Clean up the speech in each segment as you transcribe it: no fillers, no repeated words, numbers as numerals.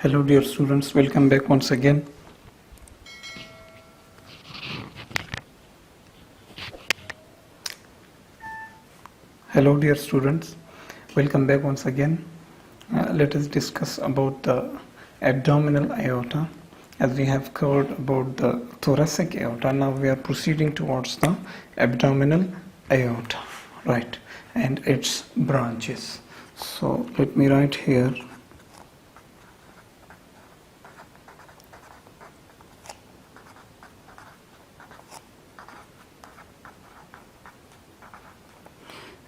Hello dear students, welcome back once again. Hello dear students, welcome back once again. Let us discuss about the abdominal aorta. As we have covered about the thoracic aorta, now we are proceeding towards the abdominal aorta, right, and its branches. So let me write here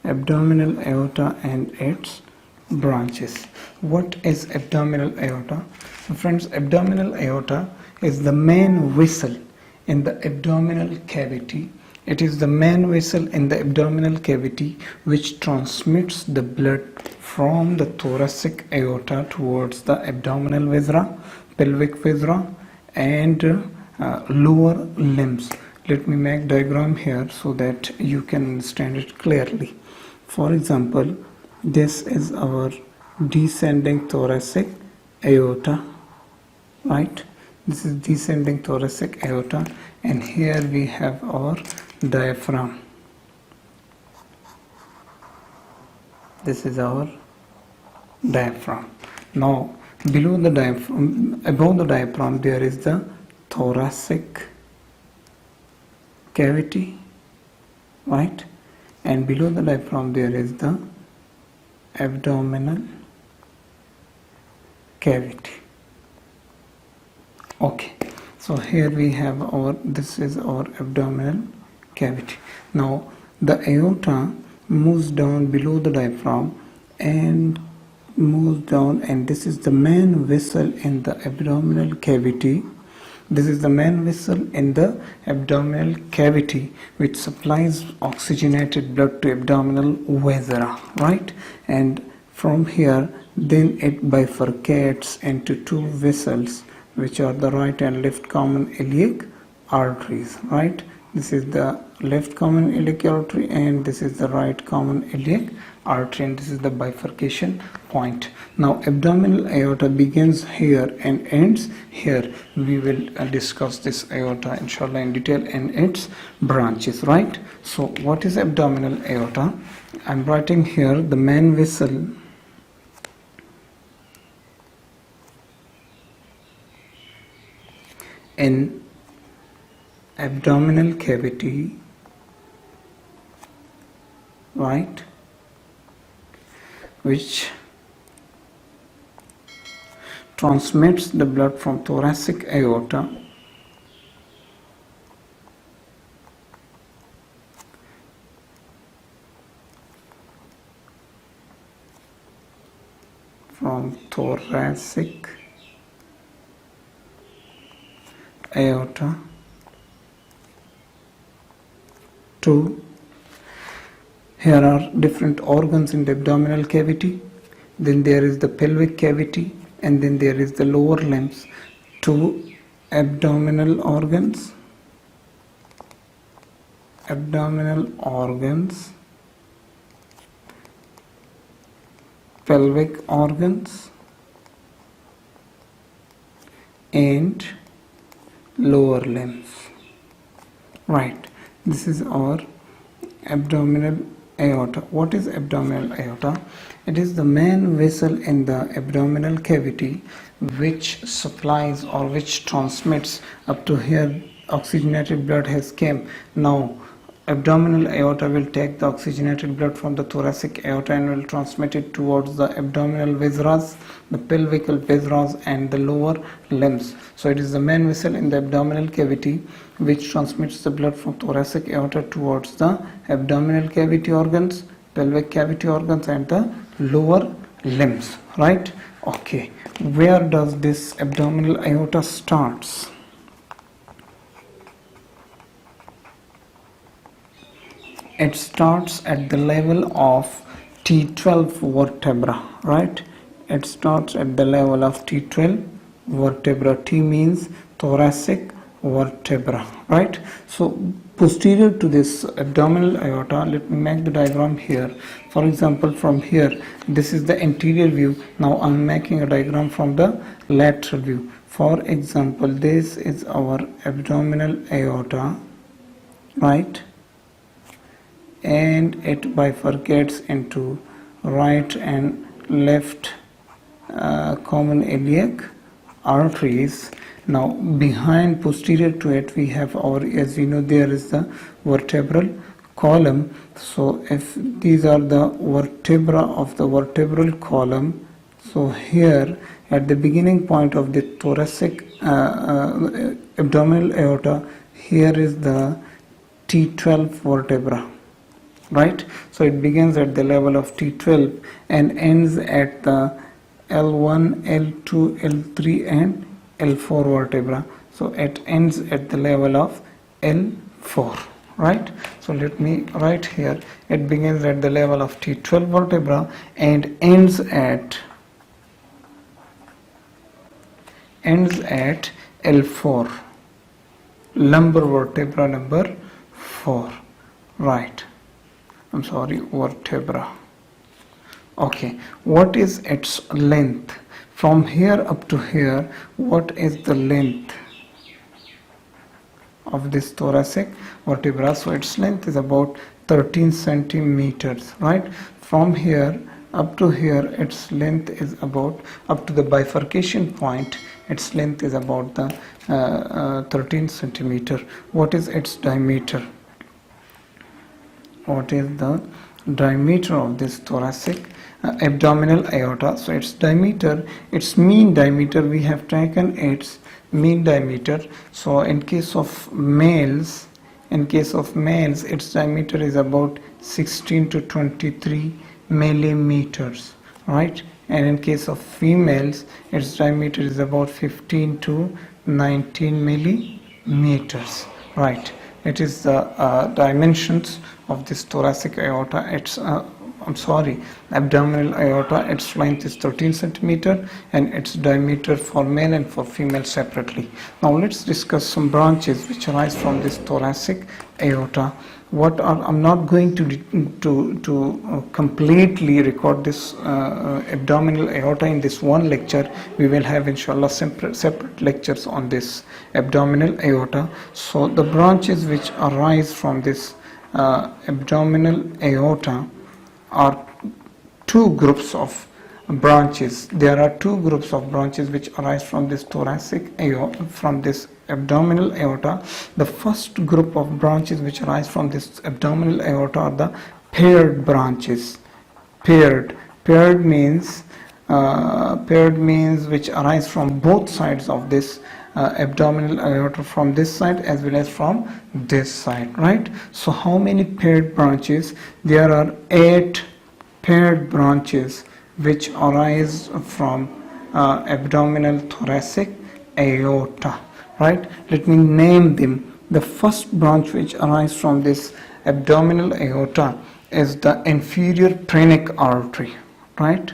abdominal aorta and its branches. What is abdominal aorta? So friends, abdominal aorta is the main vessel in the abdominal cavity. It is the main vessel in the abdominal cavity which transmits the blood from the thoracic aorta towards the abdominal viscera, pelvic viscera, and lower limbs. Let me make diagram here so that you can understand it clearly. For example, this is our descending thoracic aorta, right? This is descending thoracic aorta, and here we have our diaphragm. This is our diaphragm. Now, below the diaphragm, above the diaphragm, there is the thoracic cavity, right? And below the diaphragm there is the abdominal cavity. Okay, so here we have this is our abdominal cavity. Now the aorta moves down below the diaphragm and moves down, and this is the main vessel in the abdominal cavity. This is the main vessel in the abdominal cavity which supplies oxygenated blood to abdominal viscera, right? And from here then it bifurcates into two vessels which are the right and left common iliac arteries, right? This is the left common iliac artery and this is the right common iliac artery, and this is the bifurcation point. Now abdominal aorta begins here and ends here. We will discuss this aorta inshallah in detail and its branches, right? So what is abdominal aorta? I'm writing here the main vessel in abdominal cavity, right, which transmits the blood from thoracic aorta to, here are different organs in the abdominal cavity, then there is the pelvic cavity, and then there is the lower limbs. Two abdominal organs, pelvic organs, and lower limbs, right? This is our abdominal aorta. What is abdominal aorta? It is the main vessel in the abdominal cavity which supplies or which transmits up to here. Oxygenated blood has came. Now abdominal aorta will take the oxygenated blood from the thoracic aorta and will transmit it towards the abdominal viscera, the pelvic viscera, and the lower limbs. So it is the main vessel in the abdominal cavity which transmits the blood from thoracic aorta towards the abdominal cavity organs, pelvic cavity organs, and the lower limbs, right? Okay, where does this abdominal aorta starts? It starts at the level of T12 vertebra, right? It starts at the level of T12 vertebra. T means thoracic vertebra, right? So posterior to this abdominal aorta, let me make the diagram here. For example, from here, this is the anterior view. Now I'm making a diagram from the lateral view. For example, this is our abdominal aorta, right? And it bifurcates into right and left common iliac arteries. Now behind, posterior to it, we have our, as we know, there is the vertebral column. So if these are the vertebra of the vertebral column, so here at the beginning point of the thoracic abdominal aorta, here is the T12 vertebra, right? So it begins at the level of T12 and ends at the L1, L2, L3 and L4 vertebra. So it ends at the level of L4, right? So let me write here, it begins at the level of T12 vertebra and ends at L4, lumbar vertebra number 4, right? I'm sorry, vertebra. Okay, what is its length? From here up to here, what is the length of this thoracic vertebra? So its length is about 13 centimeters, right? From here up to here, its length is about, up to the bifurcation point, its length is about the 13 centimeter. What is its diameter? What is the diameter of this thoracic abdominal aorta? So its diameter, its mean diameter, we have taken its mean diameter. So in case of males, its diameter is about 16 to 23 millimeters, right? And in case of females, its diameter is about 15 to 19 millimeters, right? It is the dimensions of this thoracic aorta. It's abdominal aorta. Its length is 13 centimeter and its diameter for male and for female separately. Now let's discuss some branches which arise from this thoracic aorta. I'm not going to completely record this abdominal aorta in this one lecture. We will have inshallah separate lectures on this abdominal aorta. So the branches which arise from this abdominal aorta are two groups of branches. There are two groups of branches which arise from this thoracic aorta, from this abdominal aorta. The first group of branches which arise from this abdominal aorta are the paired branches. Paired means which arise from both sides of this abdominal aorta, from this side as well as from this side, right? So how many paired branches? There are 8 paired branches which arise from abdominal thoracic aorta, right? Let me name them. The first branch which arises from this abdominal aorta is the inferior Trenic artery, right?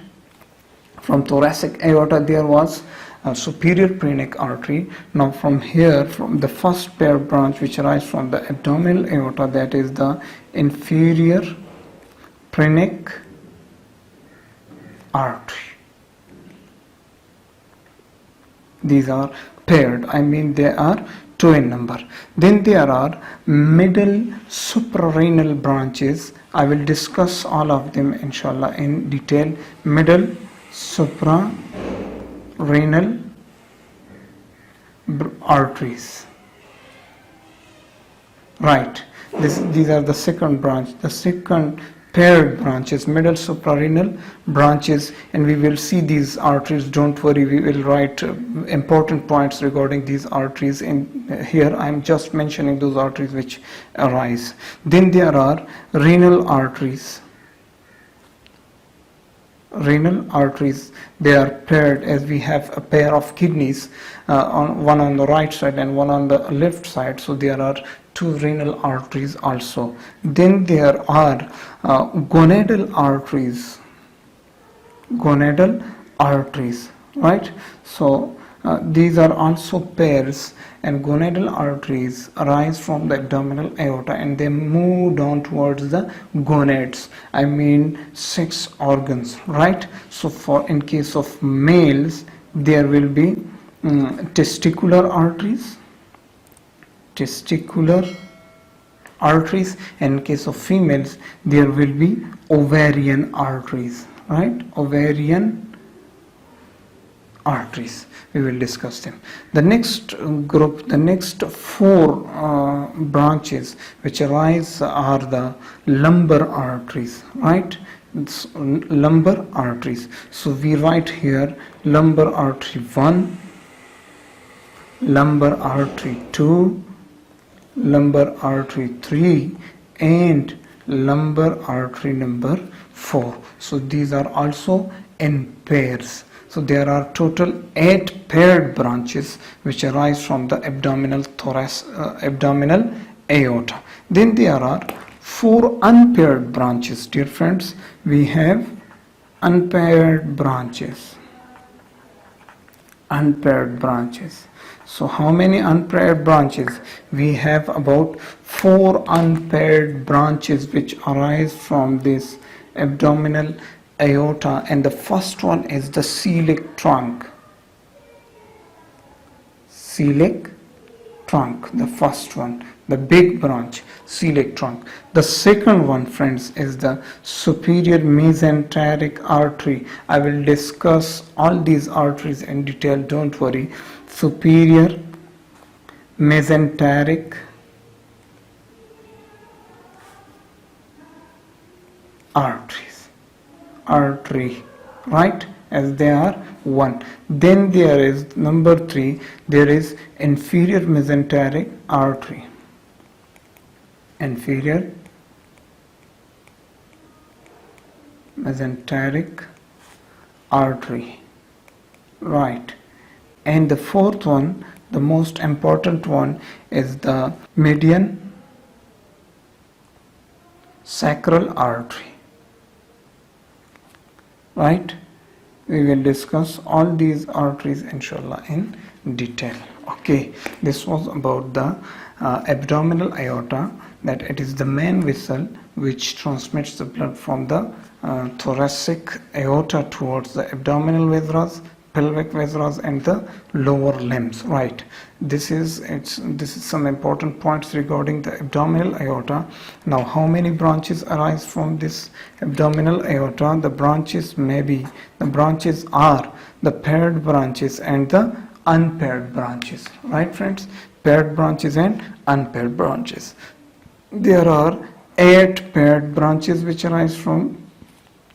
From thoracic aorta there was a superior Trenic artery. Now from here, from the first pair branch which arises from the abdominal aorta, that is the inferior Trenic artery. These are paired, I mean they are 2 in number. Then there are middle suprarenal branches. I will discuss all of them inshallah in detail. Middle suprarenal arteries, right? These are the second branch, the second paired branches, middle suprarenal branches, and we will see these arteries. Don't worry, we will write important points regarding these arteries in here. I am just mentioning those arteries which arise. Then there are renal arteries. Renal arteries, they are paired, as we have a pair of kidneys, one on the right side and one on the left side, so there are 2 renal arteries also. Then there are gonadal arteries, right? So these are also pairs, and gonadal arteries arise from the abdominal aorta and they move down towards the gonads, I mean sex organs, right? So for in case of males there will be testicular arteries, and in case of females there will be ovarian arteries, right? Ovarian arteries, we will discuss them. The next group, the next four branches which arise are the lumbar arteries, right? It's lumbar arteries. So we write here lumbar artery 1, lumbar artery 2, lumbar artery 3, and lumbar artery number 4. So these are also in pairs. So there are total 8 paired branches which arise from the abdominal aorta. Then there are 4 unpaired branches. Dear friends, we have unpaired branches. So how many unpaired branches? We have about 4 unpaired branches which arise from this abdominal aorta, and the first one is the celiac trunk. The first one, the big branch, celiac trunk. The second one, friends, is the superior mesenteric artery. I will discuss all these arteries in detail, don't worry. Superior mesenteric artery, right, as they are one. Then there is number 3, there is inferior mesenteric artery. Inferior mesenteric artery, right. And the fourth one, the most important one, is the median sacral artery, right? We will discuss all these arteries inshallah in detail. Okay, this was about the abdominal aorta, that it is the main vessel which transmits the blood from the thoracic aorta towards the abdominal viscera, pelvic viscera, and the lower limbs, right? This is some important points regarding the abdominal aorta. Now, how many branches arise from this abdominal aorta? The branches are the paired branches and the unpaired branches, right friends? Paired branches and unpaired branches. There are 8 paired branches which arise from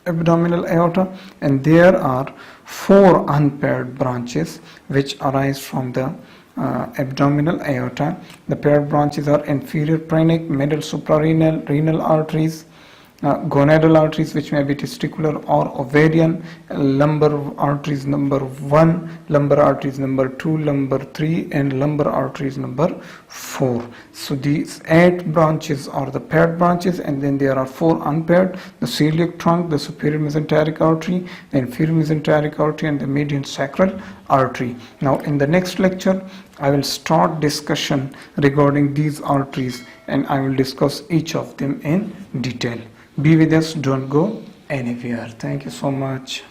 abdominal aorta, and there are 4 unpaired branches which arise from the abdominal aorta. The paired branches are inferior trenic, middle suprarenal, renal arteries, gonadal arteries, which may be testicular or ovarian, lumbar arteries number 1, lumbar arteries number 2, lumbar 3, and lumbar arteries number 4. So these 8 branches are the paired branches, and then there are 4 unpaired: the celiac trunk, the superior mesenteric artery, the inferior mesenteric artery, and the median sacral artery. Now in the next lecture I will start discussion regarding these arteries, and I will discuss each of them in detail. Be with us, don't go anywhere. Thank you so much.